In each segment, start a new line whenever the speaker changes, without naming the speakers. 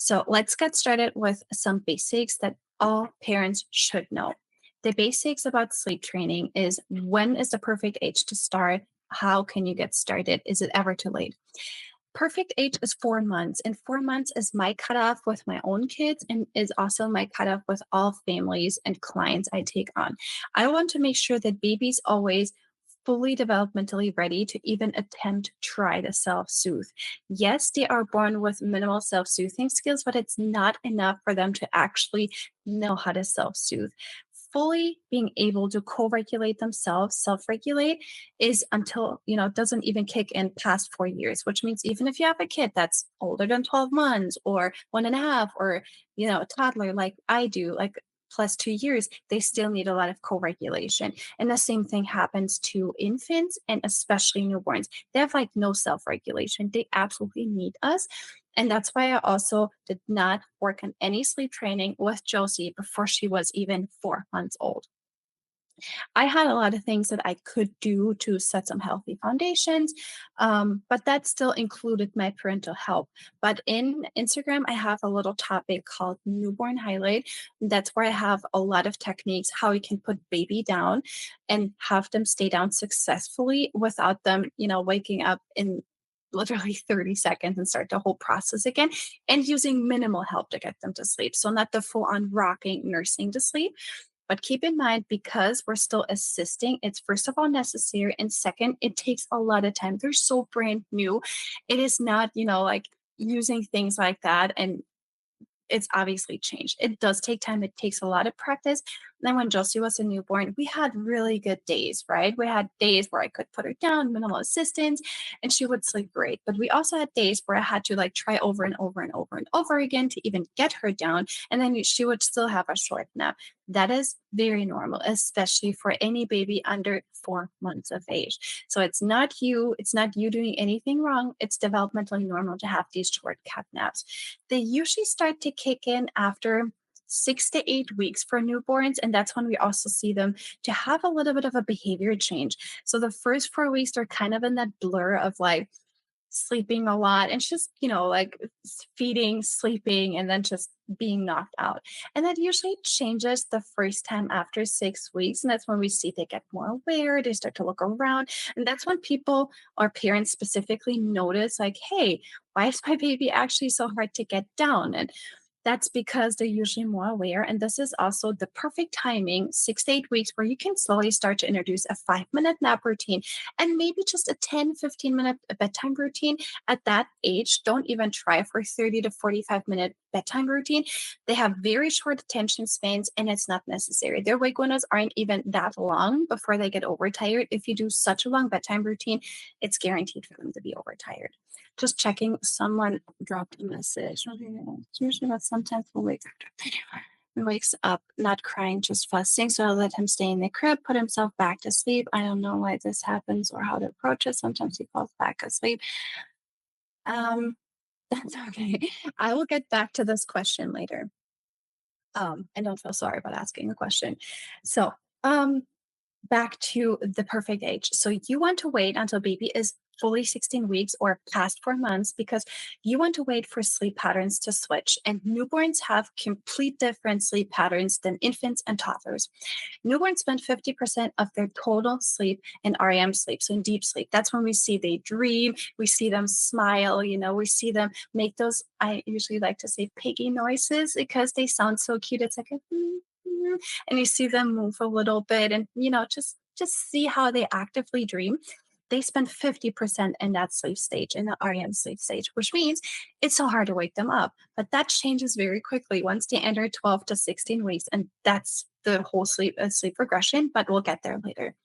So let's get started with some basics that all parents should know. The basics about sleep training is: when is the perfect age to start? How can you get started? Is it ever too late? Perfect age is 4 months, and 4 months is my cutoff with my own kids and is also my cutoff with all families and clients I take on. I want to make sure that babies always fully developmentally ready to even attempt try to self-soothe. Yes, they are born with minimal self-soothing skills, but it's not enough for them to actually know how to self-soothe. Fully being able to co-regulate themselves, self-regulate, is until, doesn't even kick in past 4 years, which means even if you have a kid that's older than 12 months or one and a half, or, a toddler like I do, like plus 2 years, they still need a lot of co-regulation. And the same thing happens to infants and especially newborns. They have like no self-regulation. They absolutely need us. And that's why I also did not work on any sleep training with Josie before she was even 4 months old. I had a lot of things that I could do to set some healthy foundations, but that still included my parental help. But in Instagram, I have a little topic called Newborn Highlight. That's where I have a lot of techniques how you can put baby down and have them stay down successfully without them, waking up in literally 30 seconds and start the whole process again, and using minimal help to get them to sleep. So not the full on rocking nursing to sleep, but keep in mind, because we're still assisting, it's first of all necessary. And second, it takes a lot of time. They're so brand new. It is not, like using things like that and it's obviously changed. It does take time. It takes a lot of practice. And then when Josie was a newborn, we had really good days, right? We had days where I could put her down, minimal assistance, and she would sleep great. But we also had days where I had to like try over and over and over and over again to even get her down. And then she would still have a short nap. That is very normal, especially for any baby under 4 months of age. So it's not you doing anything wrong. It's developmentally normal to have these short cat naps. They usually start to kick in after 6 to 8 weeks for newborns. And that's when we also see them to have a little bit of a behavior change. So the first 4 weeks, they're kind of in that blur of like sleeping a lot and just, like feeding, sleeping, and then just being knocked out. And that usually changes the first time after 6 weeks. And that's when we see they get more aware, they start to look around. And that's when people or parents specifically notice, like, hey, why is my baby actually so hard to get down? And that's because they're usually more aware. And this is also the perfect timing, 6 to 8 weeks, where you can slowly start to introduce a 5 minute nap routine and maybe just a 10-15 minute bedtime routine. At that age, don't even try for 30 to 45-minute bedtime routine. They have very short attention spans and it's not necessary. Their wake windows aren't even that long before they get overtired. If you do such a long bedtime routine, it's guaranteed for them to be overtired. Just checking, someone dropped a message. Okay, it's usually about sometimes he wakes up not crying, just fussing. So I let him stay in the crib, put himself back to sleep. I don't know why this happens or how to approach it. Sometimes he falls back asleep. Um, that's okay. I will get back to this question later. And don't feel sorry about asking a question. So, back to the perfect age. So you want to wait until baby is fully 16 weeks or past 4 months because you want to wait for sleep patterns to switch. And newborns have complete different sleep patterns than infants and toddlers. Newborns spend 50% of their total sleep in REM sleep, so in deep sleep. That's when we see they dream, we see them smile, we see them make those, I usually like to say piggy noises because they sound so cute. It's like a and you see them move a little bit and just see how they actively dream. They spend 50% in that sleep stage, in the REM sleep stage, which means it's so hard to wake them up. But that changes very quickly once they enter 12 to 16 weeks. And that's the whole sleep regression, but we'll get there later.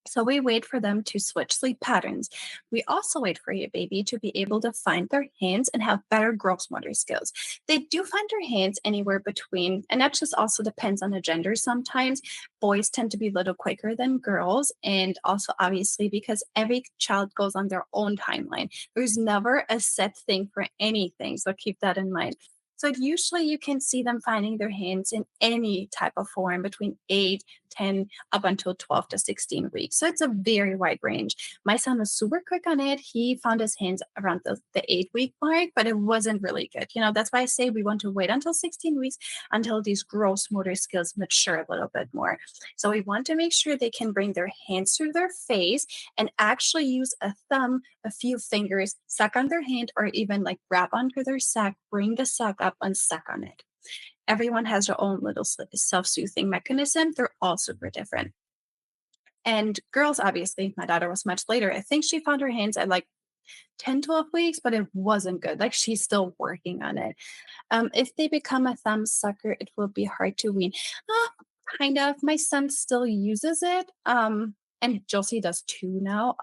So we wait for them to switch sleep patterns. We also wait for your baby to be able to find their hands and have better gross motor skills. They do find their hands anywhere between, and that just also depends on the gender sometimes. Boys tend to be a little quicker than girls, and also obviously because every child goes on their own timeline. There's never a set thing for anything, so keep that in mind. So usually you can see them finding their hands in any type of form between 8, 10, up until 12 to 16 weeks. So it's a very wide range. My son was super quick on it. He found his hands around the 8-week mark, but it wasn't really good. That's why I say we want to wait until 16 weeks until these gross motor skills mature a little bit more. So we want to make sure they can bring their hands to their face and actually use a thumb, a few fingers, suck on their hand, or even like grab onto their sack, bring the sack up and suck on it. Everyone has their own little self soothing mechanism. They're all super different. And girls, obviously, my daughter was much later. I think she found her hands at like 10, 12 weeks, but it wasn't good. Like she's still working on it. If they become a thumb sucker, it will be hard to wean. Uh, kind of. My son still uses it. And Josie does too now.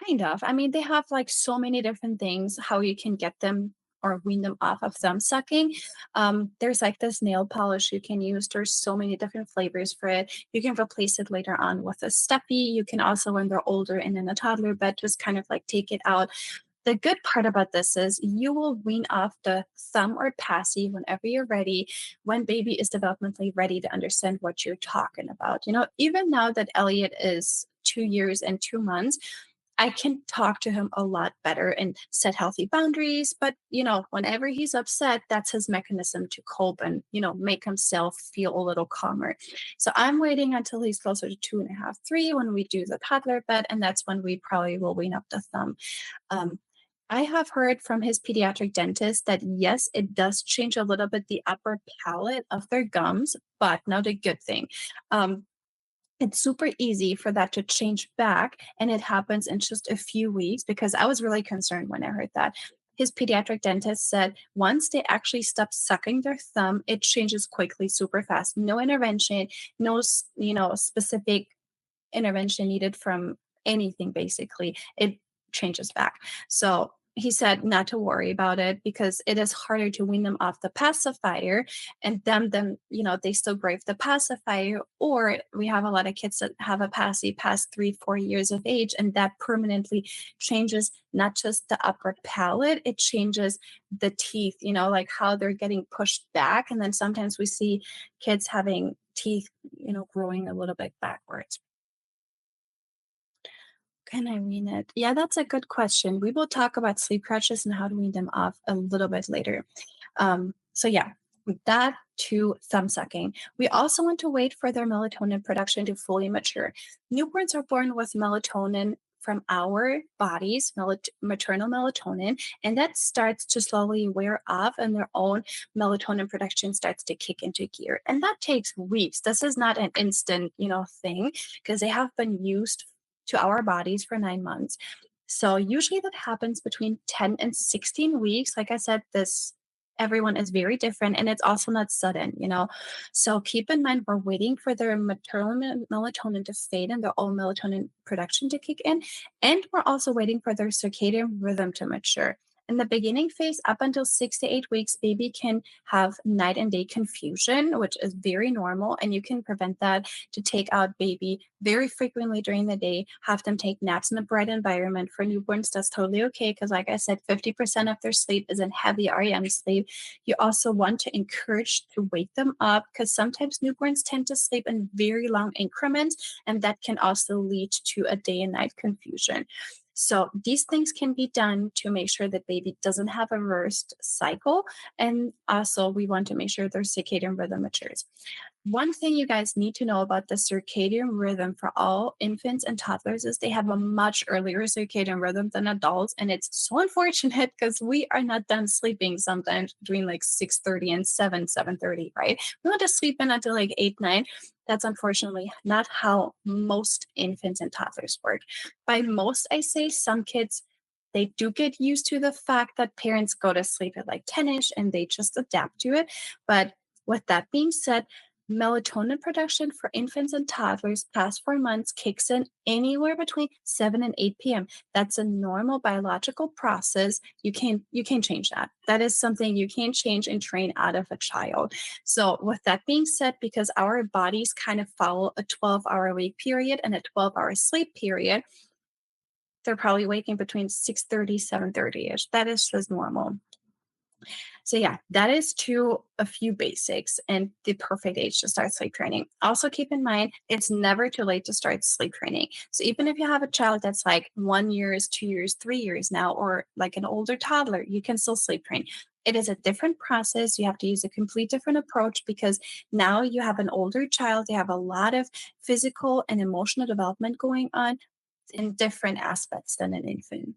Kind of. I mean, they have like so many different things how you can get them or wean them off of thumb sucking. There's like this nail polish you can use. There's so many different flavors for it. You can replace it later on with a stuffy. You can also, when they're older and in a toddler bed, just kind of like take it out. The good part about this is you will wean off the thumb or passy whenever you're ready, when baby is developmentally ready to understand what you're talking about. Even now that Elliot is 2 years and 2 months, I can talk to him a lot better and set healthy boundaries. But, whenever he's upset, that's his mechanism to cope and, make himself feel a little calmer. So I'm waiting until he's closer to 2.5, 3 when we do the toddler bed. And that's when we probably will wean up the thumb. Um, I have heard from his pediatric dentist that yes, it does change a little bit the upper palate of their gums, but now the good thing. Um, it's super easy for that to change back, and it happens in just a few weeks because I was really concerned when I heard that. His pediatric dentist said once they actually stop sucking their thumb, it changes quickly, super fast. No intervention, no, specific intervention needed from anything basically. It changes back. So he said not to worry about it because it is harder to wean them off the pacifier and them they still crave the pacifier, or we have a lot of kids that have a passy past 3-4 years of age, and that permanently changes not just the upper palate, it changes the teeth, like how they're getting pushed back, and then sometimes we see kids having teeth growing a little bit backwards. Can I wean it? Yeah, that's a good question. We will talk about sleep crutches and how to wean them off a little bit later. So yeah, with that to thumb sucking. We also want to wait for their melatonin production to fully mature. Newborns are born with melatonin from our bodies, maternal melatonin, and that starts to slowly wear off, and their own melatonin production starts to kick into gear. And that takes weeks. This is not an instant, thing because they have been used to our bodies for 9 months. So usually that happens between 10 and 16 weeks. Like I said, this everyone is very different and it's also not sudden. So keep in mind we're waiting for their maternal melatonin to fade and their own melatonin production to kick in. And we're also waiting for their circadian rhythm to mature. In the beginning phase, up until 6 to 8 weeks, baby can have night and day confusion, which is very normal. And you can prevent that to take out baby very frequently during the day, have them take naps in a bright environment. For newborns, that's totally okay because, like I said, 50% of their sleep is in heavy REM sleep. You also want to encourage to wake them up because sometimes newborns tend to sleep in very long increments, and that can also lead to a day and night confusion. So these things can be done to make sure that baby doesn't have a reversed cycle. And also we want to make sure their circadian rhythm matures. One thing you guys need to know about the circadian rhythm for all infants and toddlers is they have a much earlier circadian rhythm than adults. And it's so unfortunate because we are not done sleeping sometimes between like 6:30 and 7:30, right? We want to sleep in until like 8, 9. That's unfortunately not how most infants and toddlers work. By most, I say some kids, they do get used to the fact that parents go to sleep at like 10ish and they just adapt to it. But with that being said, melatonin production for infants and toddlers past 4 months kicks in anywhere between 7 and 8 p.m. That's a normal biological process. You can't change that. That is something you can't change and train out of a child. So with that being said, because our bodies kind of follow a 12-hour wake period and a 12-hour sleep period, they're probably waking between 6:30, 7:30ish. That is just normal. So yeah, that is to a few basics and the perfect age to start sleep training. Also keep in mind it's never too late to start sleep training. So even if you have a child that's like 1 years, 2 years, 3 years now, or like an older toddler, you can still sleep train. It is a different process. You have to use a complete different approach because now you have an older child. They have a lot of physical and emotional development going on in different aspects than an infant.